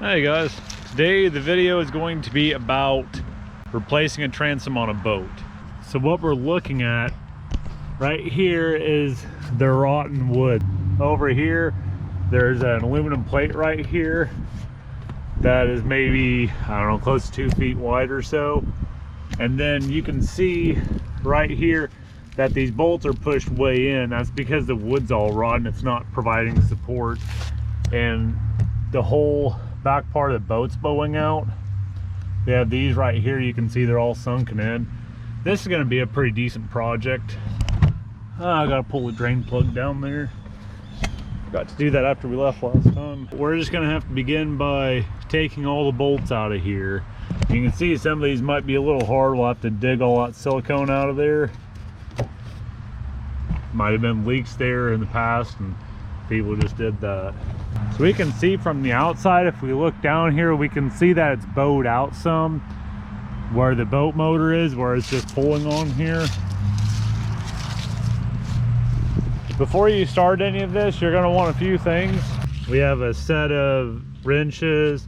Hey guys, today the video is going to be about replacing a transom on a boat. So what we're looking at right here is the rotten wood. Over here there's an aluminum plate right here that is maybe, I don't know, close to 2 feet wide or so. And then you can see right here that these bolts are pushed way in. That's because the wood's all rotten, it's not providing support. And the whole back part of the boat's bowing out. We have these right here, you can see they're all sunken in. This is going to be a pretty decent project. I gotta pull the drain plug down there. Got to do that after we left last time. We're just going to have to begin by taking all the bolts out of here. You can see some of these might be a little hard. We'll have to dig all that silicone out of there. Might have been leaks there in the past and people just did that. So we can see from the outside, if we look down here, we can see that it's bowed out some where the boat motor is, where it's just pulling on here. Before you start any of this, you're going to want a few things. We have a set of wrenches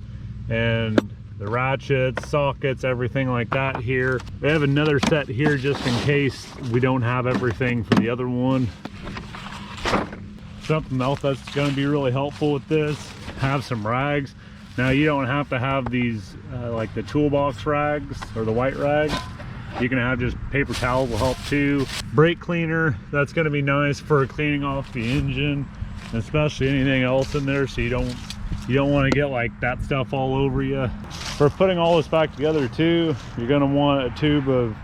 and the ratchets, sockets, everything like that here. We have another set here just in case we don't have everything for the other one. Something else that's going to be really helpful with this, have some rags. Now you don't have to have these like the toolbox rags or the white rags. You can have just paper towels will help too. Brake cleaner, that's going to be nice for cleaning off the engine, especially anything else in there, so you don't want to get like that stuff all over you. For putting all this back together too, you're going to want a tube of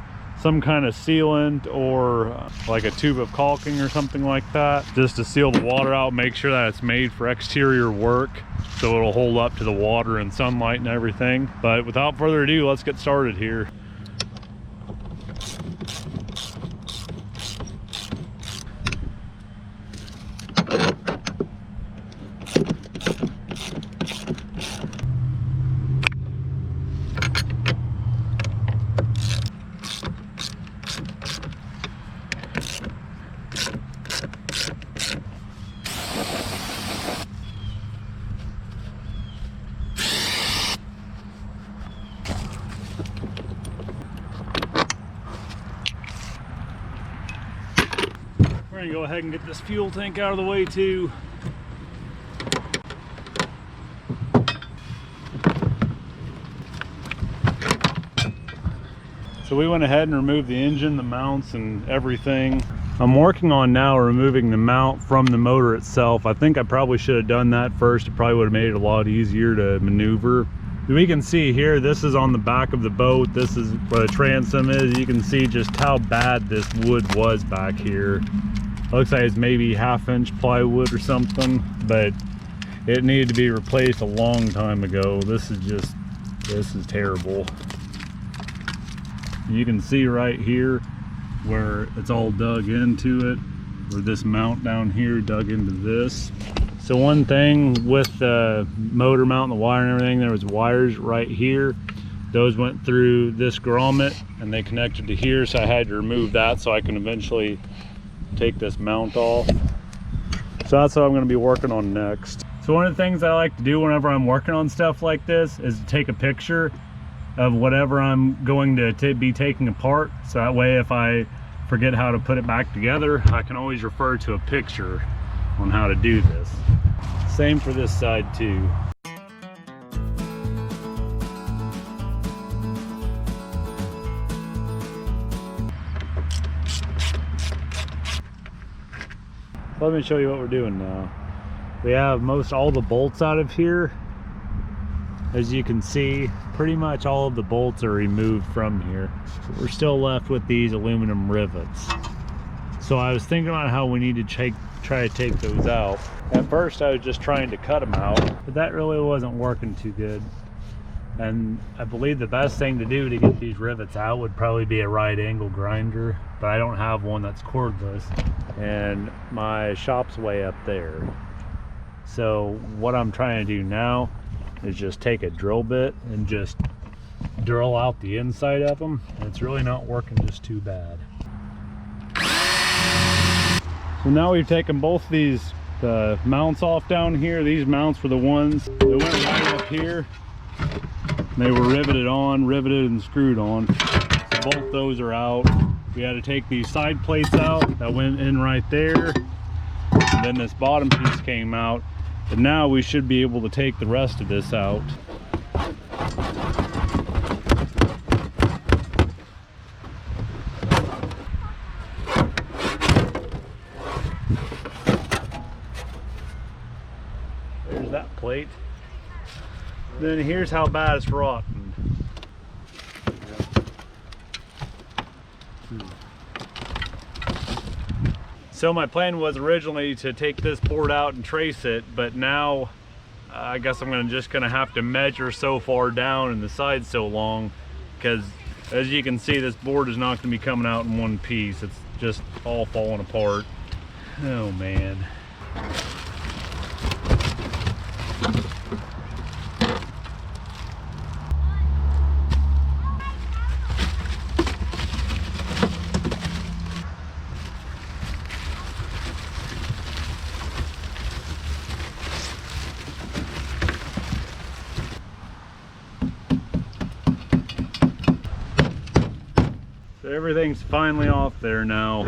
some kind of sealant or like a tube of caulking or something like that, just to seal the water out, make sure that it's made for exterior work so it'll hold up to the water and sunlight and everything. But without further ado, let's get started here. We're gonna go ahead and get this fuel tank out of the way too. So we went ahead and removed the engine, the mounts, and everything. I'm working on now removing the mount from the motor itself. I think I probably should have done that first. It probably would have made it a lot easier to maneuver. We can see here, this is on the back of the boat. This is where the transom is. You can see just how bad this wood was back here. Looks like it's maybe 1/2-inch plywood or something, but it needed to be replaced a long time ago. This is terrible. You can see right here where it's all dug into it, where this mount down here dug into this. So one thing with the motor mount and the wire and everything, there was wires right here. Those went through this grommet and they connected to here, so I had to remove that so I can eventually take this mount off. So that's what I'm going to be working on next. So one of the things I like to do whenever I'm working on stuff like this is to take a picture of whatever I'm going to be taking apart, so that way if I forget how to put it back together, I can always refer to a picture on how to do this. Same for this side too. Let me show you what we're doing now. We have most all the bolts out of here. As you can see, pretty much all of the bolts are removed from here. We're still left with these aluminum rivets. So I was thinking about how we need to try to take those out. At first I was just trying to cut them out, but that really wasn't working too good. And I believe the best thing to do to get these rivets out would probably be a right angle grinder, but I don't have one that's cordless, and my shop's way up there. So what I'm trying to do now is just take a drill bit and just drill out the inside of them, and it's really not working just too bad. So now we've taken both these the mounts off down here. These mounts were the ones that went right up here. They were riveted and screwed on. So both those are out. We had to take these side plates out that went in right there. And then this bottom piece came out. And now we should be able to take the rest of this out. There's that plate. Then here's how bad it's rotten. So my plan was originally to take this board out and trace it, but now I guess I'm just gonna have to measure so far down and the side's so long, because as you can see, this board is not gonna be coming out in one piece. It's just all falling apart. Oh man. Everything's finally off there now.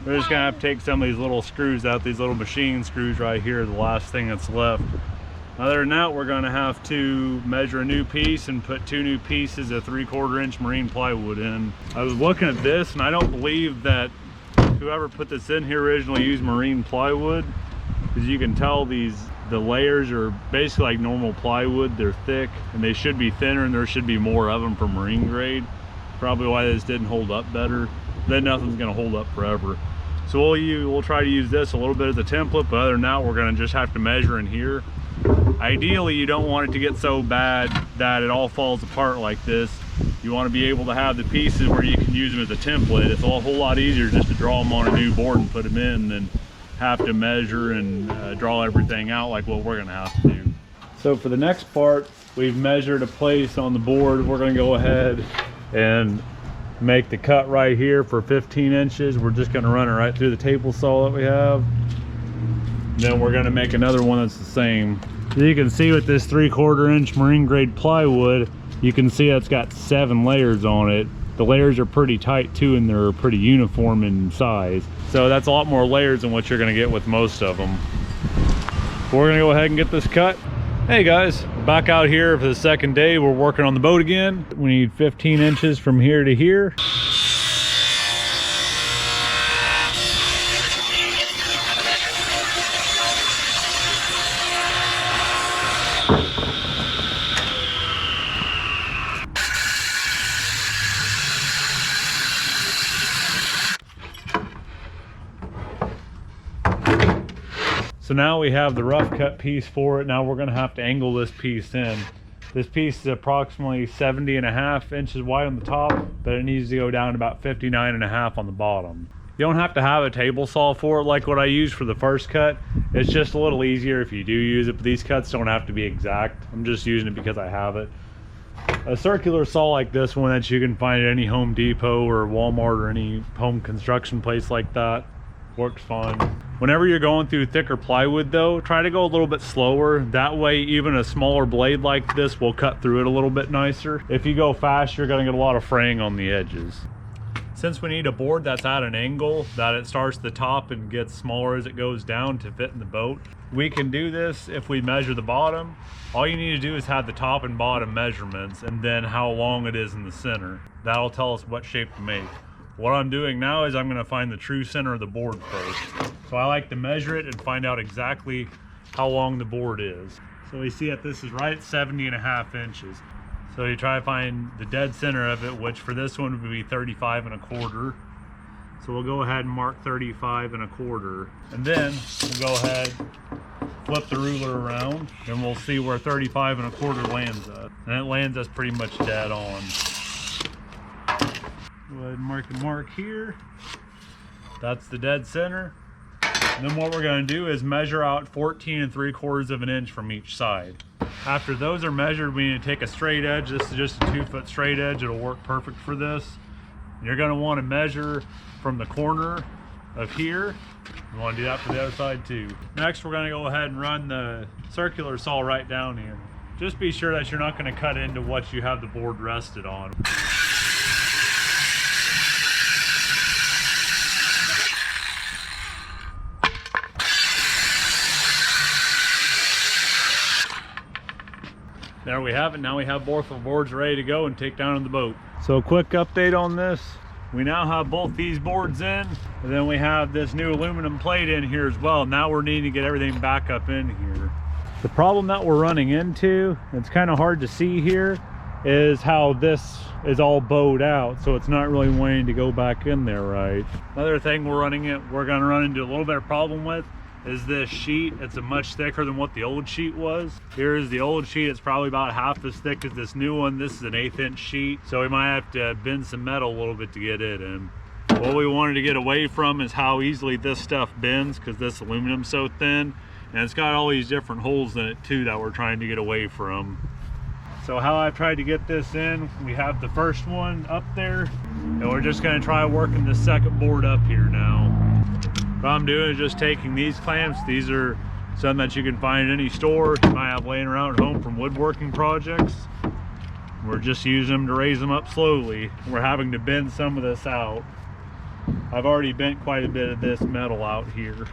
We're just gonna have to take some of these little screws out, these little machine screws right here, the last thing that's left. Other than that, we're gonna have to measure a new piece and put 2 new pieces of 3/4 inch marine plywood in. I was looking at this and I don't believe that whoever put this in here originally used marine plywood, because you can tell the layers are basically like normal plywood. They're thick and they should be thinner, and there should be more of them for marine grade. Probably why this didn't hold up better. Then nothing's gonna hold up forever. So we'll try to use this a little bit as a template, but other than that, we're gonna just have to measure in here. Ideally, you don't want it to get so bad that it all falls apart like this. You wanna be able to have the pieces where you can use them as a template. It's a whole lot easier just to draw them on a new board and put them in than have to measure and draw everything out like what we're gonna have to do. So for the next part, we've measured a place on the board. We're gonna go ahead and make the cut right here for 15 inches. We're just going to run it right through the table saw that we have. Then we're going to make another one that's the same. So you can see with this 3/4 inch marine grade plywood, you can see it's got 7 layers on it. The layers are pretty tight too, and they're pretty uniform in size. So that's a lot more layers than what you're going to get with most of them. We're going to go ahead and get this cut. Hey guys, back out here for the second day. We're working on the boat again. We need 15 inches from here to here. So now we have the rough cut piece for it. Now we're gonna have to angle this piece in. This piece is approximately 70.5 inches wide on the top, but it needs to go down to about 59.5 on the bottom. You don't have to have a table saw for it like what I used for the first cut. It's just a little easier if you do use it, but these cuts don't have to be exact. I'm just using it because I have it. A circular saw like this one that you can find at any Home Depot or Walmart or any home construction place like that works fine. Whenever you're going through thicker plywood though, try to go a little bit slower. That way even a smaller blade like this will cut through it a little bit nicer. If you go fast, you're gonna get a lot of fraying on the edges. Since we need a board that's at an angle, that it starts at the top and gets smaller as it goes down to fit in the boat, we can do this if we measure the bottom. All you need to do is have the top and bottom measurements and then how long it is in the center. That'll tell us what shape to make. What I'm doing now is I'm gonna find the true center of the board first. So I like to measure it and find out exactly how long the board is. So we see that this is right at 70.5 inches. So you try to find the dead center of it, which for this one would be 35.25. So we'll go ahead and mark 35.25. And then we'll go ahead, flip the ruler around, and we'll see where 35.25 lands at. And it lands us pretty much dead on. Go ahead and mark a mark here. That's the dead center. And then what we're going to do is measure out 14 3/4 of an inch from each side. After those are measured, we need to take a straight edge. This is just a 2-foot straight edge. It'll work perfect for this. You're going to want to measure from the corner of here. We want to do that for the other side too. Next, we're going to go ahead and run the circular saw right down here. Just be sure that you're not going to cut into what you have the board rested on. There we have it. Now we have both the boards ready to go and take down on the boat. So a quick update on this. We now have both these boards in, and then we have this new aluminum plate in here as well. Now we're needing to get everything back up in here. The problem that we're running into, it's kind of hard to see here, is how this is all bowed out, so it's not really wanting to go back in there right. Another thing we're going to run into a little bit of problem with is this sheet. It's a much thicker than what the old sheet was. Here's the old sheet. It's probably about half as thick as this new one. This is an 1/8 inch sheet, so we might have to bend some metal a little bit to get it in. What we wanted to get away from is how easily this stuff bends, because this aluminum's so thin, and it's got all these different holes in it too that we're trying to get away from. So how I tried to get this in, we have the first one up there, and we're just going to try working the second board up here now. What I'm doing is just taking these clamps. These are some that you can find in any store you might have laying around at home from woodworking projects. We're just using them to raise them up slowly. We're having to bend some of this out. I've already bent quite a bit of this metal out here.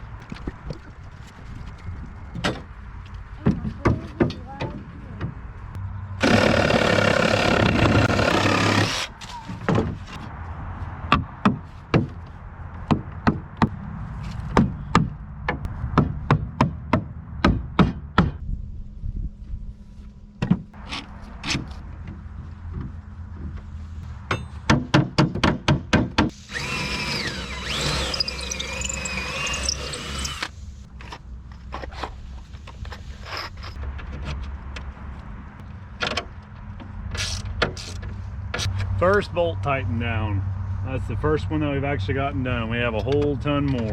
First bolt tightened down. That's the first one that we've actually gotten done. We have a whole ton more.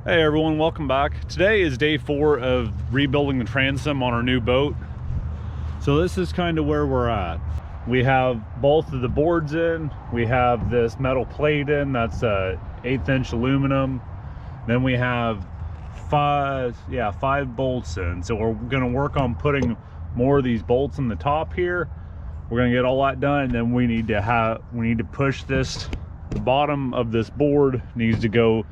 Hey everyone, welcome back. Today is day 4 of rebuilding the transom on our new boat. So this is kind of where we're at. We have both of the boards in. We have this metal plate in, that's 1/8 inch aluminum. Then we have five bolts in. So we're gonna work on putting more of these bolts in the top here. We're gonna get all that done, and then we need to push this. The bottom of this board needs to go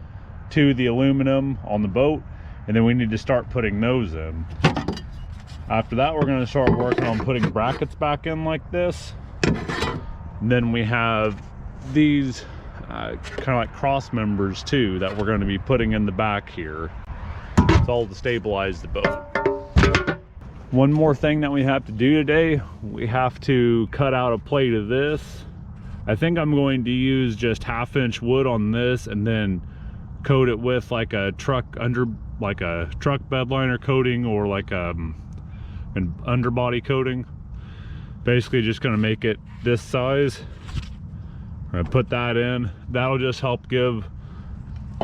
to the aluminum on the boat, and then we need to start putting those in. After that, we're gonna start working on putting brackets back in like this. And then we have these kind of like cross members too that we're going to be putting in the back here. It's all to stabilize the boat. One more thing that we have to do today, we have to cut out a plate of this. I think I'm going to use just 1/2 inch wood on this and then coat it with like a truck bed liner coating, or like an underbody coating. Basically just going to make it this size. I'm going to put that in. That'll just help give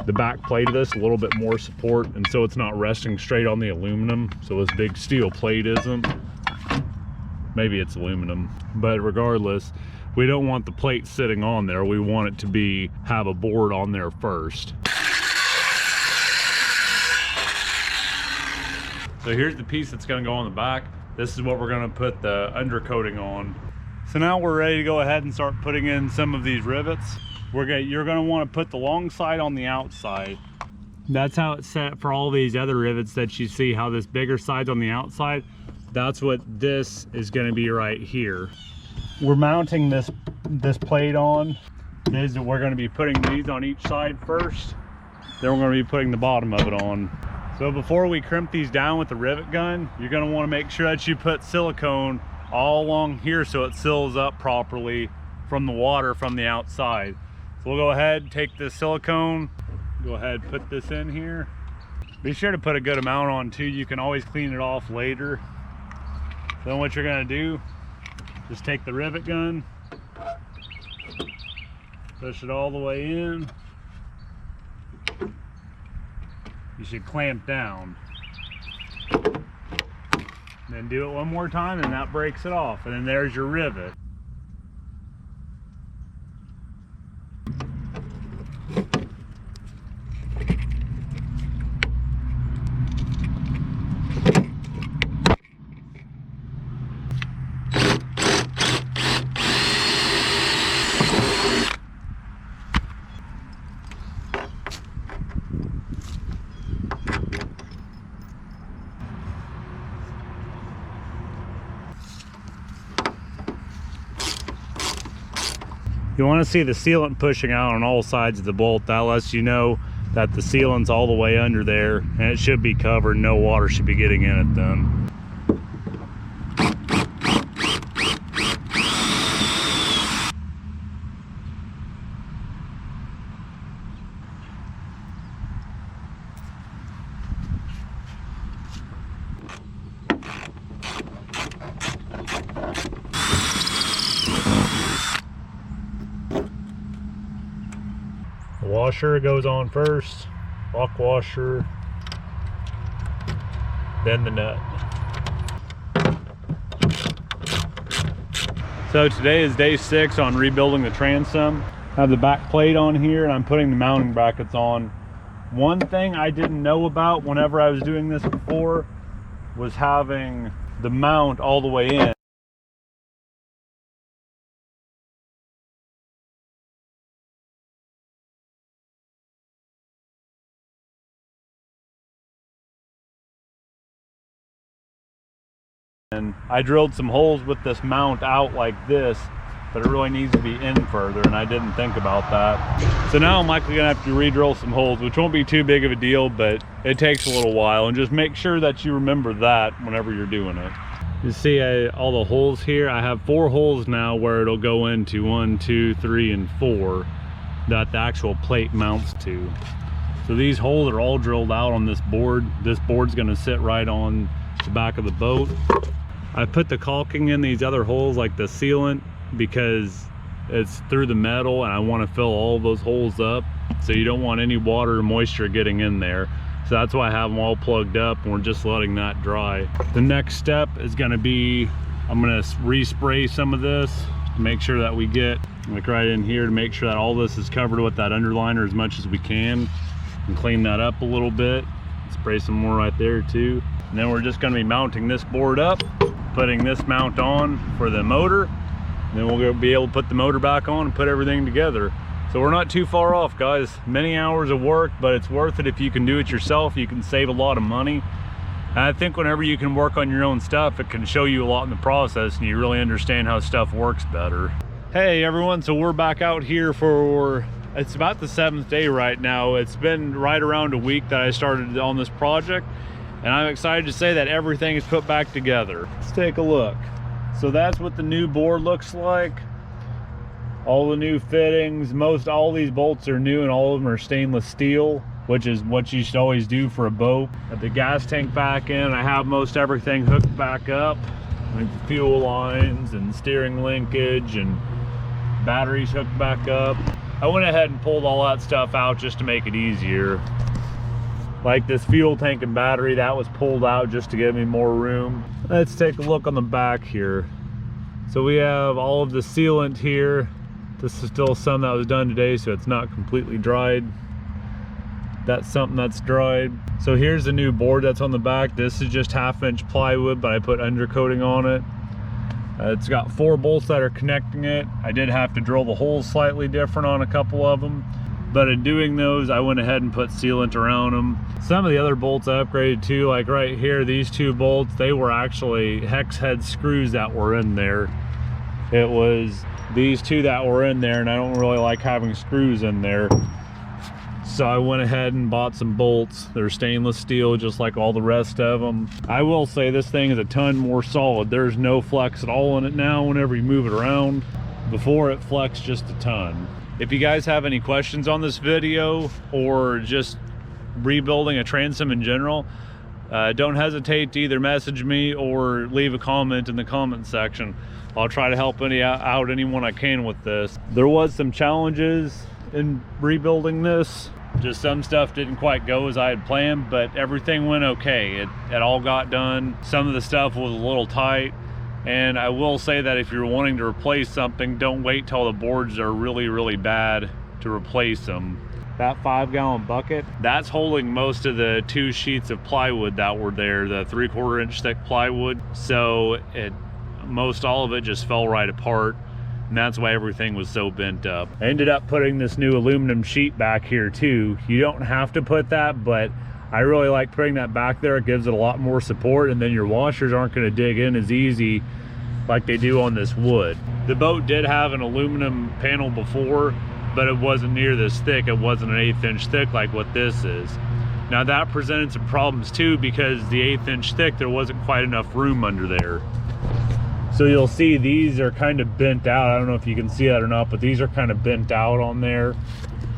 the back plate of this a little bit more support, and so it's not resting straight on the aluminum, so this big steel plate isn't. Maybe it's aluminum, but regardless, we don't want the plate sitting on there. We want it to have a board on there first. So here's the piece that's going to go on the back. This is what we're going to put the undercoating on. So now we're ready to go ahead and start putting in some of these rivets. You're going to want to put the long side on the outside. That's how it's set for all these other rivets that you see, how this bigger side's on the outside. That's what this is going to be right here. We're mounting this plate on. We're going to be putting these on each side first. Then we're going to be putting the bottom of it on. So before we crimp these down with the rivet gun, you're going to want to make sure that you put silicone all along here so it seals up properly from the water from the outside. So we'll go ahead, take this silicone, go ahead, put this in here. Be sure to put a good amount on too. You can always clean it off later. So then what you're going to do, just take the rivet gun, push it all the way in. You should clamp down. Then do it one more time and that breaks it off. And then there's your rivet. You want to see the sealant pushing out on all sides of the bolt. That lets you know that the sealant's all the way under there and it should be covered. No water should be getting in it then. The washer goes on first, lock washer, then the nut. So today is day 6 on rebuilding the transom. I have the back plate on here and I'm putting the mounting brackets on. One thing I didn't know about whenever I was doing this before was having the mount all the way in. And I drilled some holes with this mount out like this, but it really needs to be in further, and I didn't think about that. So now I'm likely gonna have to re-drill some holes, which won't be too big of a deal, but it takes a little while, and just make sure that you remember that whenever you're doing it. You see all the holes here? I have 4 holes now where it'll go into 1, 2, 3, and 4 that the actual plate mounts to. So these holes are all drilled out on this board. This board's gonna sit right on the back of the boat. I put the caulking in these other holes like the sealant because it's through the metal and I want to fill all of those holes up, so you don't want any water or moisture getting in there. So that's why I have them all plugged up and we're just letting that dry. The next step is going to be, I'm going to respray some of this to make sure that we get like right in here to make sure that all this is covered with that underliner as much as we can, and clean that up a little bit. Spray some more right there too. And then we're just going to be mounting this board up, putting this mount on for the motor, and then we'll be able to put the motor back on and put everything together. So we're not too far off, guys. Many hours of work, but it's worth it if you can do it yourself. You can save a lot of money. And I think whenever you can work on your own stuff, it can show you a lot in the process and you really understand how stuff works better. Hey everyone, so we're back out here for, it's about the 7th day right now. It's been right around a week that I started on this project, and I'm excited to say that everything is put back together. Let's take a look. So that's what the new board looks like. All the new fittings, all these bolts are new and all of them are stainless steel, which is what you should always do for a boat. Got the gas tank back in. I have most everything hooked back up, like the fuel lines and steering linkage and batteries hooked back up. I went ahead and pulled all that stuff out just to make it easier. Like this fuel tank and battery, that was pulled out just to give me more room. Let's take a look on the back here. So we have all of the sealant here. This is still some that was done today, so it's not completely dried. That's something that's dried. So here's the new board that's on the back. This is just 1/2-inch plywood, but I put undercoating on it. It's got 4 bolts that are connecting it. I did have to drill the holes slightly different on a couple of them, but in doing those, I went ahead and put sealant around them. Some of the other bolts I upgraded too, like right here, these 2 bolts, they were actually hex head screws that were in there. It was these 2 that were in there, and I don't really like having screws in there. So I went ahead and bought some bolts. They're stainless steel, just like all the rest of them. I will say this thing is a ton more solid. There's no flex at all in it now whenever you move it around. Before, it flexed just a ton. If you guys have any questions on this video or just rebuilding a transom in general, don't hesitate to either message me or leave a comment in the comment section. I'll try to help out anyone I can with this. There was some challenges in rebuilding this. Just some stuff didn't quite go as I had planned, but everything went okay. It all got done. Some of the stuff was a little tight, and I will say that if you're wanting to replace something, don't wait till the boards are really, really bad to replace them. That 5-gallon bucket, that's holding most of the 2 sheets of plywood that were there, the 3/4 inch thick plywood. So most all of it just fell right apart. And that's why everything was so bent up. I ended up putting this new aluminum sheet back here too. You don't have to put that, but I really like putting that back there. It gives it a lot more support, and then your washers aren't gonna dig in as easy like they do on this wood. The boat did have an aluminum panel before, but it wasn't near this thick. It wasn't an 1/8 inch thick like what this is. Now that presented some problems too, because the 1/8 inch thick, there wasn't quite enough room under there. So you'll see these are kind of bent out. I don't know if you can see that or not, but these are kind of bent out on there.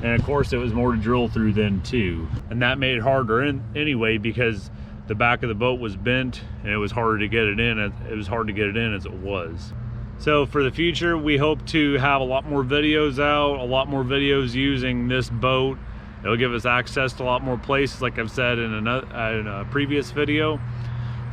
And of course it was more to drill through then too. And that made it harder anyway, because the back of the boat was bent and it was harder to get it in. It was hard to get it in as it was. So for the future, we hope to have a lot more videos out, a lot more videos using this boat. It'll give us access to a lot more places, like I've said in a previous video.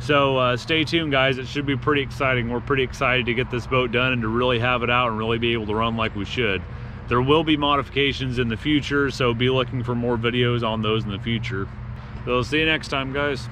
So stay tuned, guys. It should be pretty exciting. We're pretty excited to get this boat done and to really have it out and really be able to run like we should. There will be modifications in the future, so be looking for more videos on those in the future. So see you next time, guys.